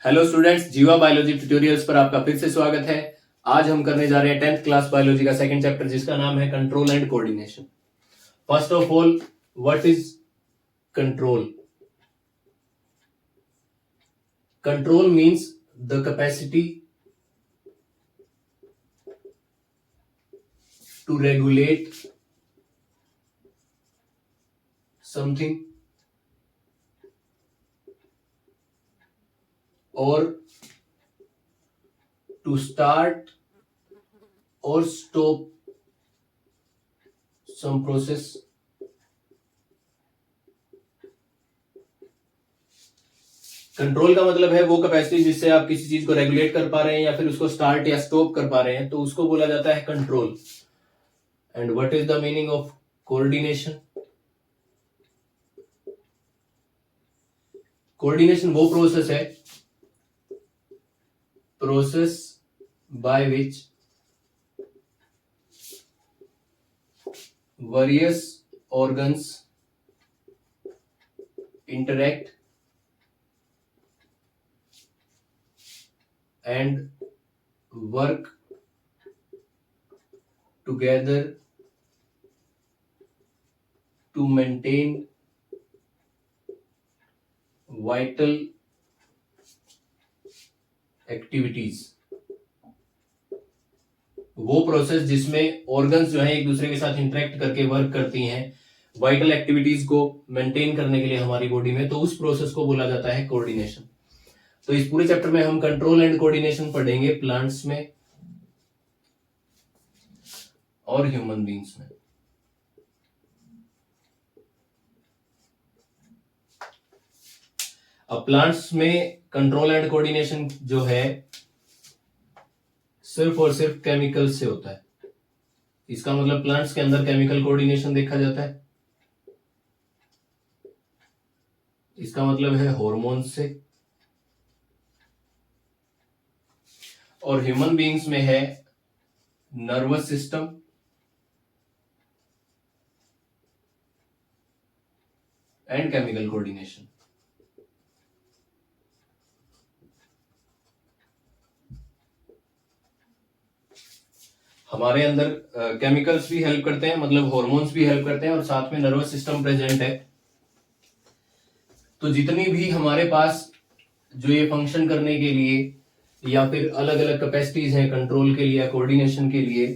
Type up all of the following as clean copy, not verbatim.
Hello students, जीवा biology tutorials पर आपका फिर से स्वागत है। आज हम करने जा रहे हैं 10th क्लास बायोलॉजी का सेकंड चैप्टर, जिसका नाम है control and coordination. First of all, what is control? Control means the capacity to regulate something or to start or stop some process. Control का मतलब है वो कैपेसिटी जिससे आप किसी चीज को रेगुलेट कर पा रहे हैं या फिर उसको स्टार्ट या स्टॉप कर पा रहे हैं, तो उसको बोला जाता है control. And what is the meaning of coordination? Coordination वो प्रोसेस है by which various organs interact and work together to maintain vital activities. वो प्रोसेस जिसमें ऑर्गन्स जो है एक दूसरे के साथ इंटरेक्ट करके वर्क करती हैं वाइटल एक्टिविटीज को मेंटेन करने के लिए हमारी बॉडी में, तो उस प्रोसेस को बोला जाता है कोऑर्डिनेशन। तो इस पूरे चैप्टर में हम कंट्रोल एंड कोऑर्डिनेशन पढ़ेंगे प्लांट्स में और ह्यूमन बींग्स में। अब प्लांट्स में कंट्रोल एंड कोऑर्डिनेशन जो है सिर्फ और सिर्फ केमिकल से होता है। इसका मतलब प्लांट्स के अंदर केमिकल कोऑर्डिनेशन देखा जाता है। इसका मतलब है हॉर्मोन्स से। और ह्यूमन बीइंग्स में है nervous system and chemical coordination. हमारे अंदर केमिकल्स भी हेल्प करते हैं, मतलब हॉर्मोन्स भी हेल्प करते हैं, और साथ में नर्वस सिस्टम प्रेजेंट है। तो जितनी भी हमारे पास जो ये फंक्शन करने के लिए या फिर अलग अलग कैपेसिटीज हैं कंट्रोल के लिए या कोऑर्डिनेशन के लिए,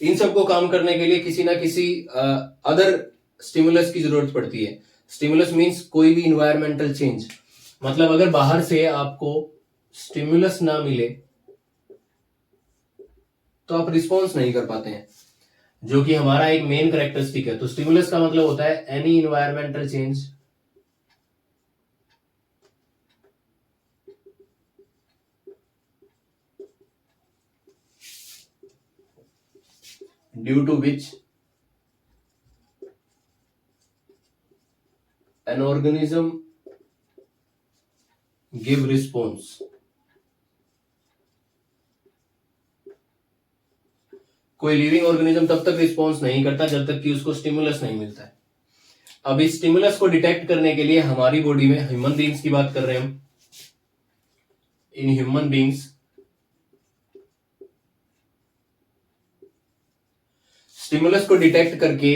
इन सबको काम करने के लिए किसी ना किसी अदर स्टिमुलस की जरूरत पड़ती है। स्टिमुलस मींस कोई भी इन्वायरमेंटल चेंज। मतलब अगर बाहर से आपको स्टिमुलस ना मिले तो आप रिस्पॉन्स नहीं कर पाते हैं, जो कि हमारा एक मेन कैरेक्टरिस्टिक है। तो स्टिमुलस का मतलब होता है any environmental change due to which an organism give response। कोई लिविंग ऑर्गेनिज्म तब तक रिस्पॉन्स नहीं करता जब तक कि उसको स्टिमुलस नहीं मिलता है। अब इस स्टिमुलस को डिटेक्ट करने के लिए हमारी बॉडी में, ह्यूमन बीइंग्स की बात कर रहे हैं हम, इन ह्यूमन बीइंग्स स्टिमुलस को डिटेक्ट करके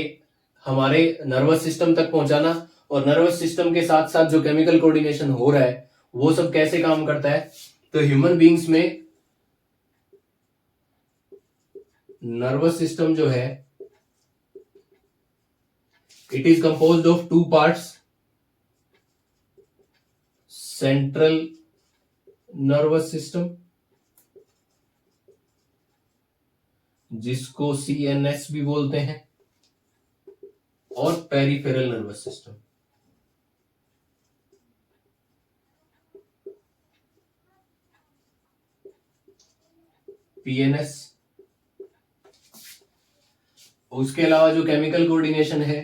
हमारे नर्वस सिस्टम तक पहुंचाना, और नर्वस सिस्टम के साथ साथ जो केमिकल कोऑर्डिनेशन हो रहा है वो सब कैसे काम करता है। तो ह्यूमन बीइंग्स में नर्वस सिस्टम जो है it is composed of two parts, central nervous system जिसको सीएनएस भी बोलते हैं, और पेरिफेरल नर्वस सिस्टम। पीएनएस। उसके अलावा जो केमिकल कोऑर्डिनेशन है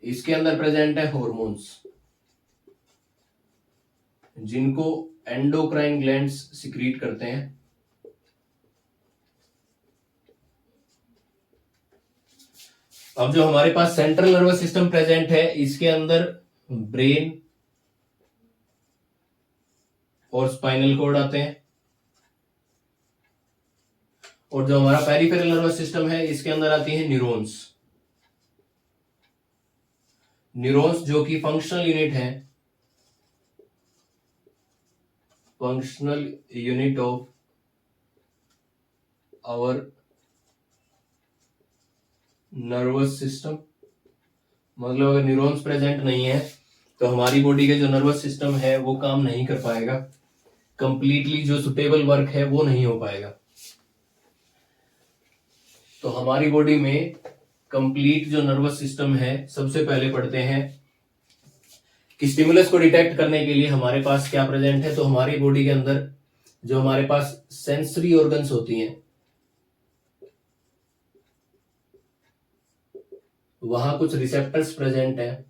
इसके अंदर प्रेजेंट है हॉर्मोन्स, जिनको एंडोक्राइन ग्लैंड्स सिक्रीट करते हैं। अब जो हमारे पास सेंट्रल नर्वस सिस्टम प्रेजेंट है, इसके अंदर ब्रेन और स्पाइनल कॉर्ड आते हैं, और जो हमारा पेरिफेरल नर्वस सिस्टम है, इसके अंदर आती है न्यूरॉन्स। न्यूरॉन्स जो कि फंक्शनल यूनिट है, functional unit of our nervous system. मतलब अगर न्यूरॉन्स प्रेजेंट नहीं है तो हमारी बॉडी के जो नर्वस सिस्टम है वो काम नहीं कर पाएगा, कंप्लीटली जो सुटेबल वर्क है वो नहीं हो पाएगा। तो हमारी बॉडी में कंप्लीट जो नर्वस सिस्टम है, सबसे पहले पढ़ते हैं कि स्टिमुलस को डिटेक्ट करने के लिए हमारे पास क्या प्रेजेंट है। तो हमारी बॉडी के अंदर जो हमारे पास सेंसरी ऑर्गन्स होती हैं, वहां कुछ रिसेप्टर्स प्रेजेंट हैं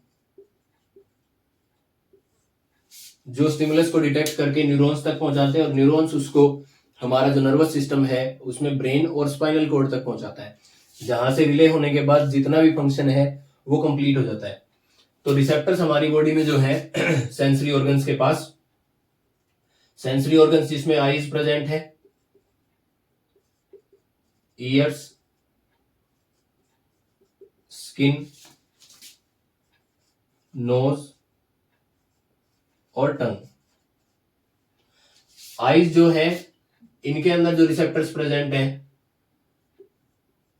जो स्टिमुलस को डिटेक्ट करके न्यूरॉन्स तक पहुंचाते हैं, और न्यूरॉन्स उसको हमारा जो नर्वस सिस्टम है उसमें ब्रेन और स्पाइनल कॉर्ड तक पहुंचाता है, जहां से रिले होने के बाद जितना भी फंक्शन है वो कंप्लीट हो जाता है। तो रिसेप्टर्स हमारी बॉडी में जो है सेंसरी ऑर्गन्स के पास, सेंसरी ऑर्गन्स जिसमें आईज प्रेजेंट है, ईयर्स, स्किन, नोज और टंग। आईज जो है, इनके अंदर जो रिसेप्टर्स प्रेजेंट हैं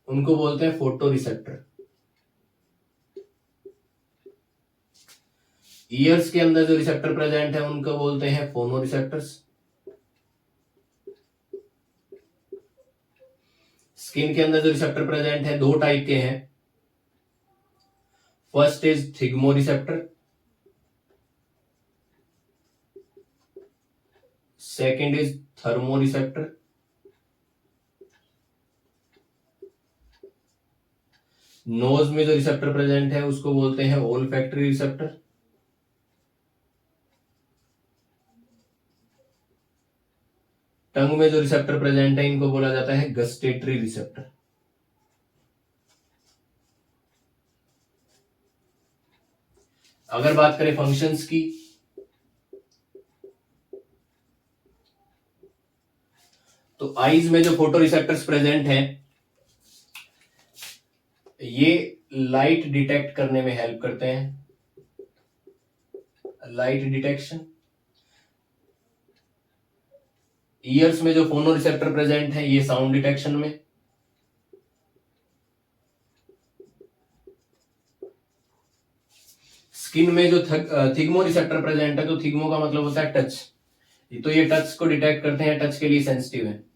उनको बोलते हैं फोटो रिसेप्टर। ईयर्स के अंदर जो रिसेप्टर प्रेजेंट है उनको बोलते हैं फोनो रिसेप्टर्स। स्किन के अंदर जो रिसेप्टर प्रेजेंट है दो टाइप के हैं, first is thigmo receptor, second is thermo receptor. Nose में जो रिसेप्टर प्रेजेंट है उसको बोलते हैं ओल्फैक्टरी रिसेप्टर। टंग में जो रिसेप्टर प्रेजेंट है इनको बोला जाता है गस्टेटरी रिसेप्टर। अगर बात करें फंक्शंस की, तो आईज में जो फोटो रिसेप्टर्स प्रेजेंट हैं ये लाइट डिटेक्ट करने में हेल्प करते हैं, लाइट डिटेक्शन। ईयर्स में जो फोनो रिसेप्टर प्रेजेंट है ये साउंड डिटेक्शन में। स्किन में जो थिग्मो रिसेप्टर प्रेजेंट है, तो थिग्मो का मतलब होता है टच, तो ये टच को डिटेक्ट करते हैं, टच के लिए सेंसिटिव है।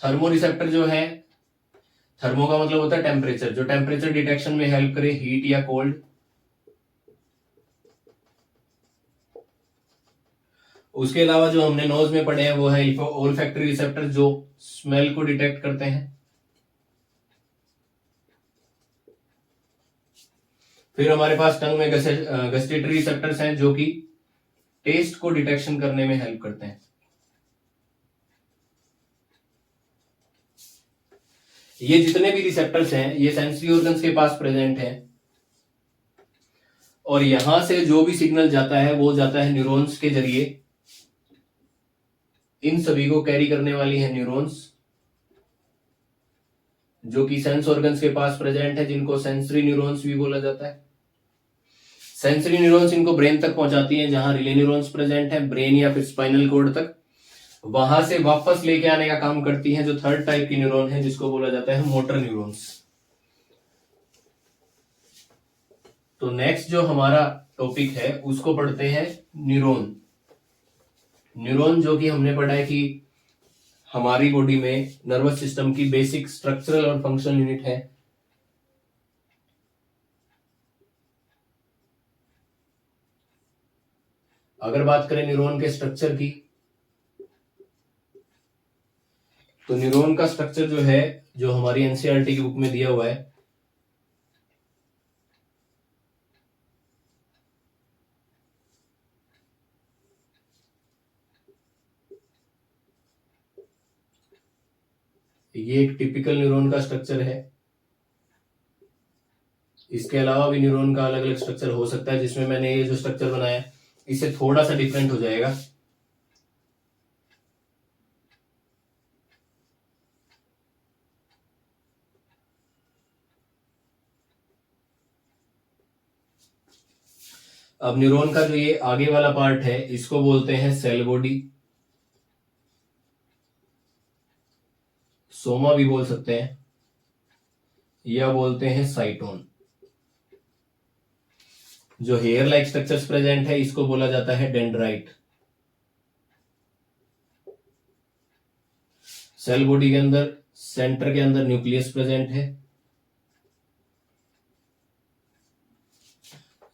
थर्मो रिसेप्टर जो है, थर्मो का मतलब होता है टेम्परेचर, जो टेम्परेचर डिटेक्शन में हेल्प करे, हीट या कोल्ड। उसके अलावा जो हमने नोज में पढ़े हैं वो है ओल्फैक्टरी रिसेप्टर, जो स्मेल को डिटेक्ट करते हैं। फिर हमारे पास टंग में गस्टेटरी रिसेप्टर्स हैं जो कि टेस्ट को डिटेक्शन करने में हेल्प करते हैं। ये जितने भी रिसेप्टर्स हैं ये सेंसरी ऑर्गन्स के पास प्रेजेंट है, और यहां से जो भी सिग्नल जाता है वो जाता है न्यूरॉन्स के जरिए। इन सभी को कैरी करने वाली है न्यूरॉन्स, जो कि सेंस ऑर्गन्स के पास प्रेजेंट है, जिनको सेंसरी न्यूरॉन्स भी बोला जाता है। सेंसरी न्यूरॉन्स इनको ब्रेन तक पहुंचाती हैं, जहां रिले न्यूरॉन्स प्रेजेंट है ब्रेन या फिर स्पाइनल कॉर्ड तक। वहां से वापस लेके आने का काम करती हैं जो थर्ड टाइप की न्यूरॉन है, जिसको बोला जाता है मोटर न्यूरॉन्स। तो नेक्स्ट जो हमारा टॉपिक है उसको पढ़ते हैं न्यूरॉन। न्यूरॉन जो कि हमने पढ़ा है कि हमारी बॉडी में नर्वस सिस्टम की बेसिक स्ट्रक्चरल और फंक्शनल यूनिट है। अगर बात करें न्यूरॉन के स्ट्रक्चर की, तो न्यूरॉन का स्ट्रक्चर जो है, जो हमारी एनसीईआरटी की बुक में दिया हुआ है, ये एक टिपिकल न्यूरॉन का स्ट्रक्चर है। इसके अलावा भी न्यूरॉन का अलग अलग स्ट्रक्चर हो सकता है, जिसमें मैंने ये जो स्ट्रक्चर बनाया इससे थोड़ा सा डिफरेंट हो जाएगा। अब न्यूरॉन का जो ये आगे वाला पार्ट है इसको बोलते हैं सेल बॉडी, सोमा भी बोल सकते हैं, या बोलते हैं साइटोन। जो हेयर लाइक स्ट्रक्चर्स प्रेजेंट है इसको बोला जाता है डेंड्राइट। सेल बॉडी के अंदर सेंटर के अंदर न्यूक्लियस प्रेजेंट है।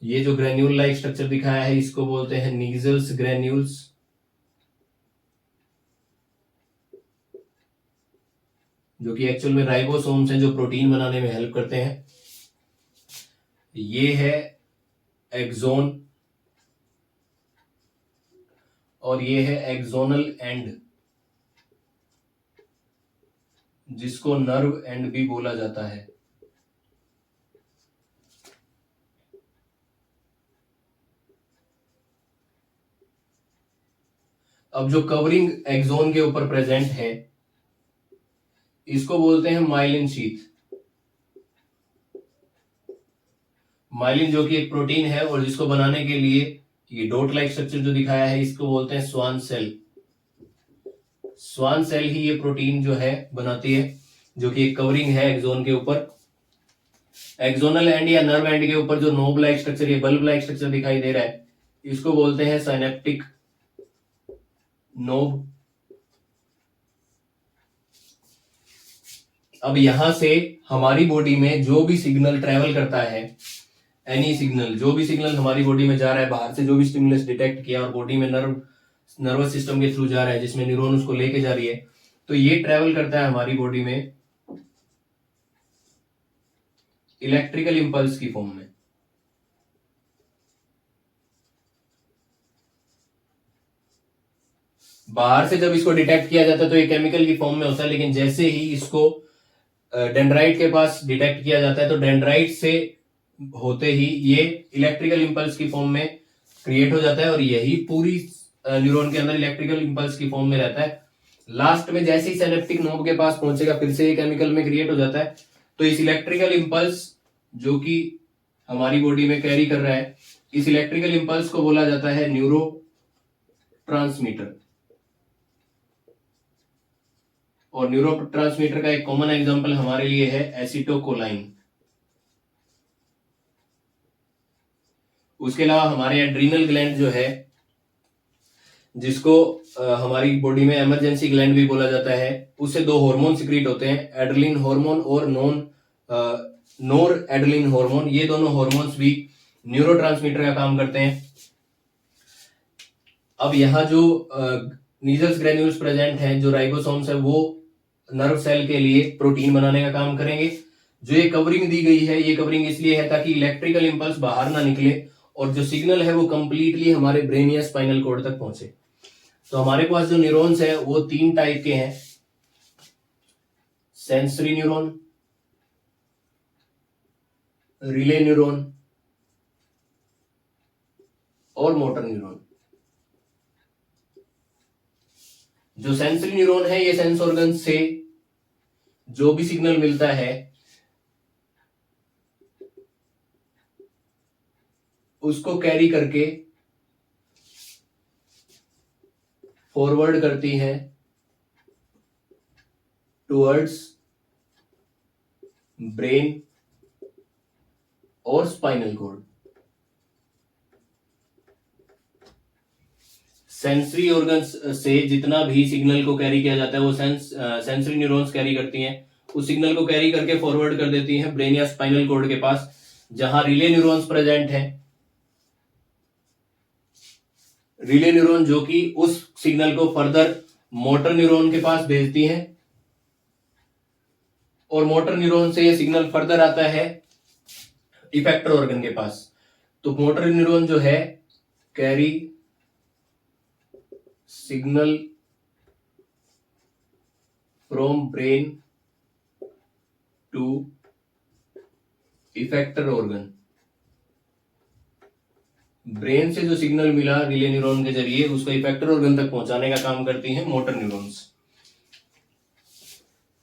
ये जो ग्रेन्यूल लाइक स्ट्रक्चर दिखाया है इसको बोलते हैं नीजल्स ग्रेन्यूल्स। जो कि एक्चुअल में राइबोसोम्स हैं जो प्रोटीन बनाने में हेल्प करते हैं। ये है एक्सोन और ये है एक्सोनल एंड, जिसको नर्व एंड भी बोला जाता है। अब जो कवरिंग एक्सोन के ऊपर प्रेजेंट है इसको बोलते हैं माइलिन शीथ। माइलिन जो कि एक प्रोटीन है और जिसको बनाने के लिए ये डॉट लाइक स्ट्रक्चर जो दिखाया है इसको बोलते हैं स्वान सेल। स्वान सेल ही ये प्रोटीन जो है बनाती है, जो कि एक कवरिंग है एक्सोन के ऊपर। एक्सोनल एंड या नर्व एंड के ऊपर जो नोब लाइक स्ट्रक्चर, ये बल्ब लाइक स्ट्रक्चर दिखाई दे रहा है, इसको बोलते हैं साइनेप्टिक नोब। अब यहां से हमारी बॉडी में जो भी सिग्नल ट्रेवल करता है, एनी सिग्नल, जो भी सिग्नल हमारी बॉडी में जा रहा है बाहर से, जो भी स्टिमुलस डिटेक्ट किया और बॉडी में नर्वस सिस्टम के थ्रू जा रहा है, जिसमें न्यूरॉन उसको लेके जा रही है, तो ये ट्रेवल करता है हमारी बॉडी में इलेक्ट्रिकल इंपल्स की फॉर्म में। बाहर से जब इसको डिटेक्ट किया जाता है तो ये केमिकल की फॉर्म में होता है, लेकिन जैसे ही इसको डेंड्राइट के पास डिटेक्ट किया जाता है तो डेंड्राइट से होते ही ये इलेक्ट्रिकल इंपल्स की फॉर्म में क्रिएट हो जाता है और यही पूरी न्यूरॉन के अंदर इलेक्ट्रिकल इंपल्स की फॉर्म में रहता है। लास्ट में जैसे ही सिनेप्टिक नोब के पास पहुंचेगा फिर से ये केमिकल में क्रिएट हो जाता है। तो इस इलेक्ट्रिकल इंपल्स जो कि हमारी बॉडी में कैरी कर रहा है, इस इलेक्ट्रिकल इंपल्स को बोला जाता है न्यूरो ट्रांसमीटर। और न्यूरो ट्रांसमीटर का एक कॉमन एग्जांपल हमारे लिए है एसिटोकोलाइन। उसके अलावा हमारे एड्रीनल ग्लैंड जो है, जिसको हमारी बॉडी में इमरजेंसी ग्लैंड भी बोला जाता है, उससे दो हार्मोन सिक्रीट होते हैं, एड्रेलिन हार्मोन और नोर एड्रेलिन हार्मोन। ये दोनों हार्मोन्स भी न्यूरोट्रांसमीटर का काम करते हैं। अब यहाँ जो नीजल्स ग्रेन्यूल्स प्रेजेंट हैं, जो राइबोसोम्स है, वो नर्व सेल के लिए प्रोटीन बनाने का काम करेंगे। जो ये कवरिंग दी गई है, ये कवरिंग इसलिए है ताकि इलेक्ट्रिकल इंपल्स बाहर ना निकले और जो सिग्नल है वो कंप्लीटली हमारे ब्रेन या स्पाइनल कॉर्ड तक पहुंचे। तो हमारे पास जो न्यूरॉन्स है वो 3 टाइप के हैं, सेंसरी न्यूरॉन, रिले न्यूरॉन और मोटर न्यूरॉन। जो सेंसरी न्यूरॉन है ये सेंस ऑर्गन से जो भी सिग्नल मिलता है उसको कैरी करके फॉरवर्ड करती है टुवर्ड्स ब्रेन और स्पाइनल कॉर्ड। सेंसरी ऑर्गन्स से जितना भी सिग्नल को कैरी किया जाता है वो सेंसरी न्यूरॉन्स कैरी करती हैं। उस सिग्नल को कैरी करके फॉरवर्ड कर देती हैं ब्रेन या स्पाइनल कॉर्ड के पास, जहां रिले न्यूरॉन्स प्रेजेंट हैं। रिले न्यूरॉन जो कि उस सिग्नल को फर्दर मोटर न्यूरॉन के पास भेजती हैं और मोटर न्यूरॉन से ये सिग्नल फर्दर आता है इफेक्टर ऑर्गन के पास। तो मोटर न्यूरॉन जो है carry signal from brain to effector organ. Brain से जो सिग्नल मिला रिले न्यूरॉन के जरिए उसको इफेक्टर ऑर्गन तक पहुंचाने का काम करती हैं मोटर न्यूरॉन्स।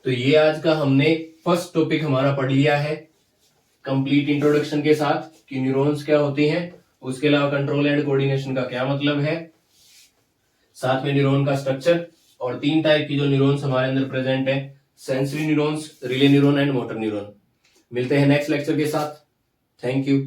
तो ये आज का हमने फर्स्ट टॉपिक हमारा पढ़ लिया है कंप्लीट इंट्रोडक्शन के साथ कि न्यूरॉन्स क्या होती हैं, उसके अलावा कंट्रोल एंड कोऑर्डिनेशन का क्या मतलब है, साथ में न्यूरॉन का स्ट्रक्चर और 3 टाइप की जो न्यूरॉन्स हमारे अंदर प्रेजेंट है, sensory neurons, relay neuron and motor neuron. मिलते हैं नेक्स्ट लेक्चर के साथ। Thank you.